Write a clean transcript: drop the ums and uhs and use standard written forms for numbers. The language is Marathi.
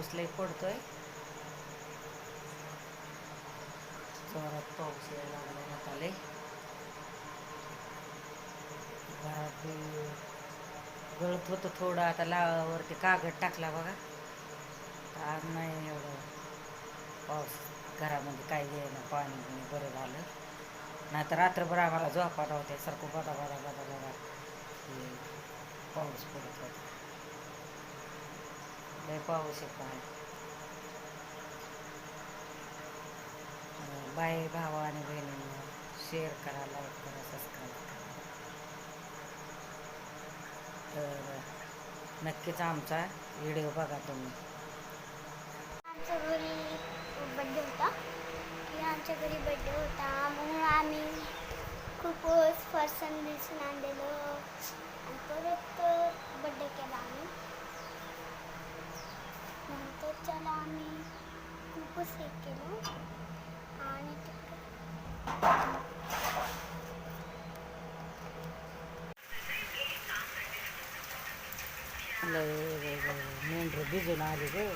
पाऊस लई पडतोय. जोरात पाऊस यायला लागलाय आता लई. घरात बी गळत होतं थोडं, आता वरती कागद टाकला बघा. आज नाही एवढं पाऊस घरामध्ये काही येईना, पाणी बिणी बरं झालं. नाही तर रात्रभर आम्हाला झोपा नव्हत्या, सारखं बदा बदा बदा बदा हे पाऊस पडत होता. लय पाऊस आहे काय. बाय भावा आणि बहिणींनो, शेअर करा, लाईक करा, सबस्क्राईब करा. तर नक्कीच आमचा व्हिडिओ बघा तुम्ही. आमच्या घरी बड्डे होता की आमच्या घरी बड्डे होता म्हणून आम्ही खूप फरसाण बिरसून आणलेलं आणि परत बड्डे केला आम्ही. नंतर त्याला आम्ही खूपच हे केलं आणि लय मेंढरं भिजून आली ग.